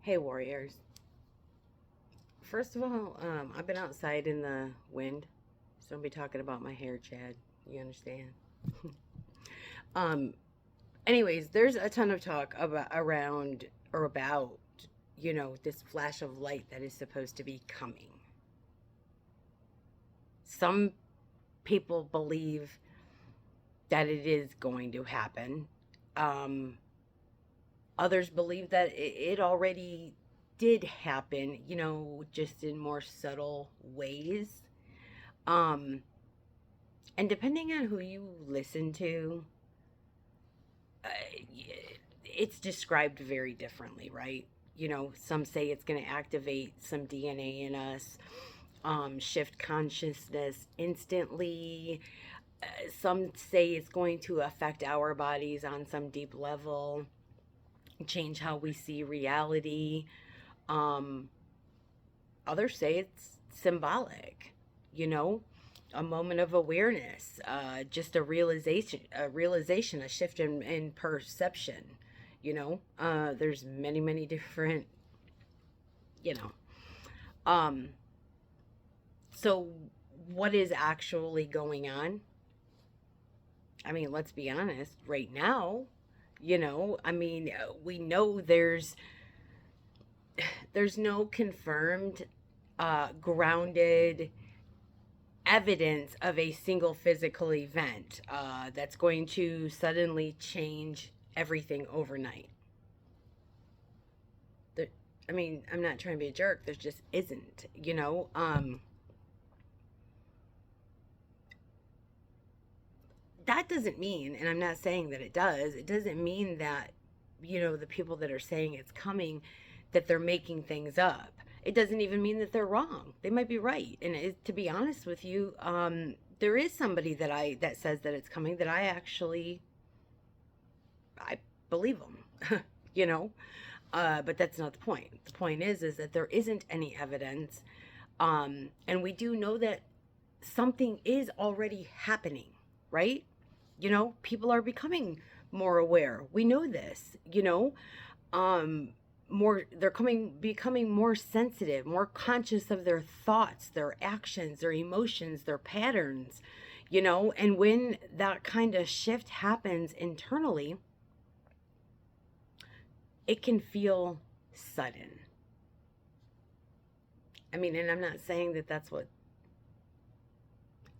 Hey, warriors. First of all, I've been outside in the wind, so don't be talking about my hair, Chad. You understand? um, Anyways, there's a ton of talk about around or about, this flash of light that is supposed to be coming. Some people believe that it is going to happen. Um, Others believe that it already did happen, just in more subtle ways. Um, and depending on who you listen to, uh, it's described very differently, right? Some say it's going to activate some DNA in us, shift consciousness instantly. Some say it's going to affect our bodies on some deep level, change how we see reality. Um, Others say it's symbolic, you know, a moment of awareness, just a shift in perception. There's many different, you know. Um, so what is actually going on? I mean, let's be honest. Right now, we know there's no confirmed, grounded evidence of a single physical event that's going to suddenly change everything overnight. There, I'm not trying to be a jerk. There just isn't, That doesn't mean, and I'm not saying that it doesn't mean that, the people that are saying it's coming, that they're making things up. It doesn't even mean that they're wrong. They might be right. And to be honest with you, there is somebody that says that it's coming that I believe them, you know. But that's not the point. The point is that there isn't any evidence, and we do know that something is already happening, right? People are becoming more aware. We know this, um more they're coming becoming more sensitive, more conscious of their thoughts, their actions, their emotions, their patterns, and when that kind of shift happens internally, it can feel sudden. And I'm not saying that that's what,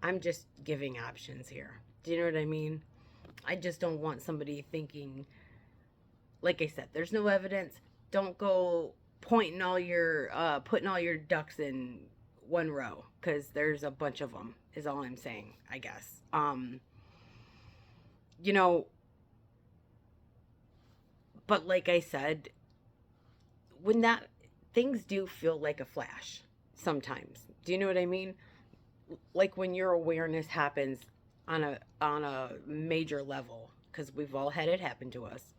I'm just giving options here. Do you know what I mean? I just don't want somebody thinking, like I said, there's no evidence. Don't go putting all your ducks in one row, because there's a bunch of them. Is all I'm saying, I guess. You know, but like I said, when that things do feel like a flash sometimes. Do you know what I mean? Like when your awareness happens on a major level, because we've all had it happen to us.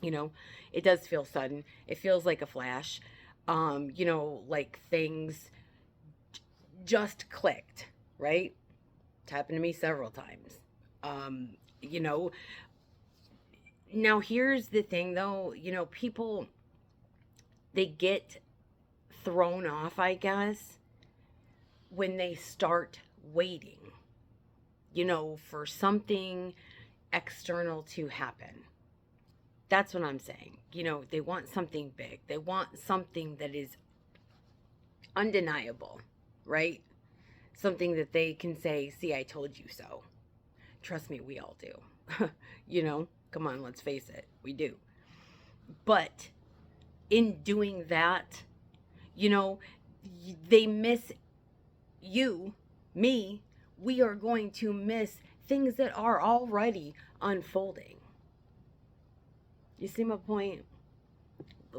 you know it does feel sudden. It feels like a flash. Like things just clicked, right? It's happened to me several times. um you know Now here's the thing, though. People, they get thrown off, I guess, when they start waiting, for something external to happen. That's what I'm saying. They want something big. They want something that is undeniable, right? Something that they can say, see, I told you so. Trust me, we all do. Come on, let's face it, we do. But in doing that, you know, they miss you, me. We are going to miss things that are already unfolding. You see my point?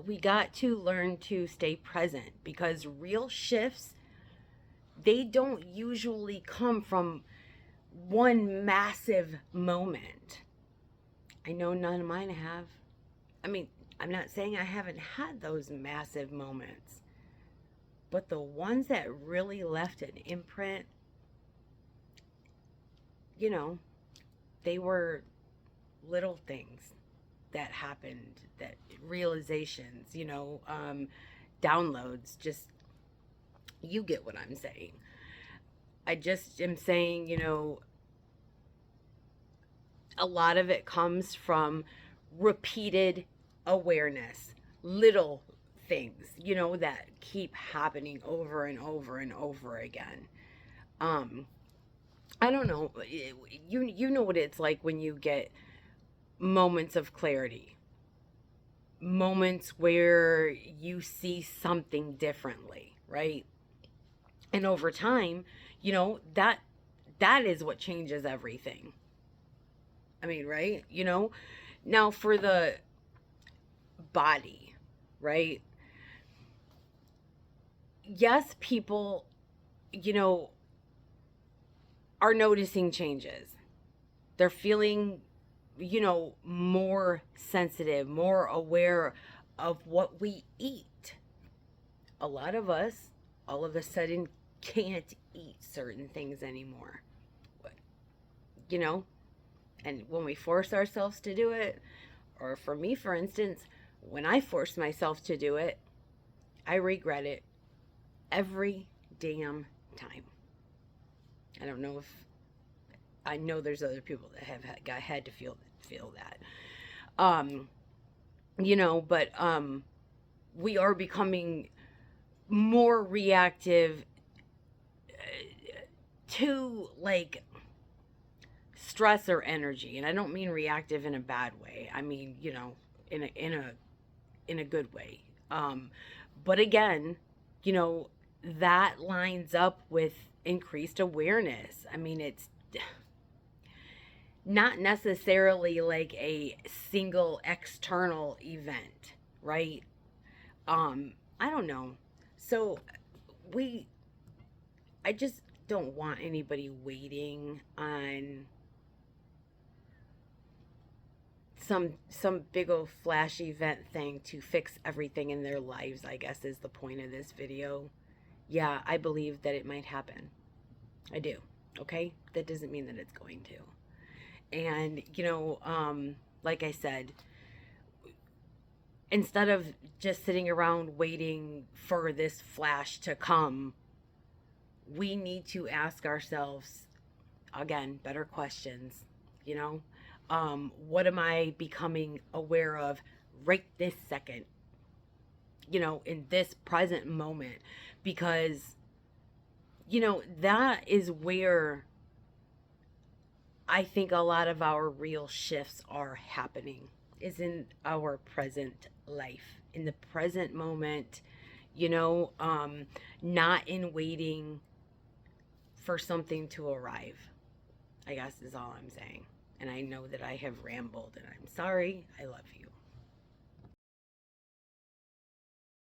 We got to learn to stay present, because real shifts, they don't usually come from one massive moment. I know none of mine have. I mean, I'm not saying I haven't had those massive moments, but the ones that really left an imprint, you know, they were little things. that happened, that realizations, downloads, just, you get what I'm saying. I just am saying, a lot of it comes from repeated awareness, little things, that keep happening over and over and over again. I don't know. You know what it's like when you get moments of clarity, moments where you see something differently, right? And over time, that is what changes everything. I mean, right? Now for the body, right? Yes, people, you know, are noticing changes. They're feeling, more sensitive, more aware of what we eat. A lot of us all of a sudden can't eat certain things anymore. You know, and when we force ourselves to do it, or for me, for instance, when I force myself to do it, I regret it every damn time. I don't know if I know there's other people that have had to feel that. Um, but we are becoming more reactive to like stress or energy, and I don't mean reactive in a bad way. I mean, in a good way. But again, you know, that lines up with increased awareness. I mean, it's not necessarily like a single external event, right? I don't know. So we I just don't want anybody waiting on some big old flash event thing to fix everything in their lives, I guess is the point of this video. Yeah, I believe that it might happen. I do. Okay? That doesn't mean that it's going to. And, like I said, instead of just sitting around waiting for this flash to come, we need to ask ourselves, again, better questions, you know? What am I becoming aware of right this second, in this present moment? Because, that is where I think a lot of our real shifts are happening, is in our present life, in the present moment, not in waiting for something to arrive, I guess is all I'm saying. And I know that I have rambled, and I'm sorry. I love you.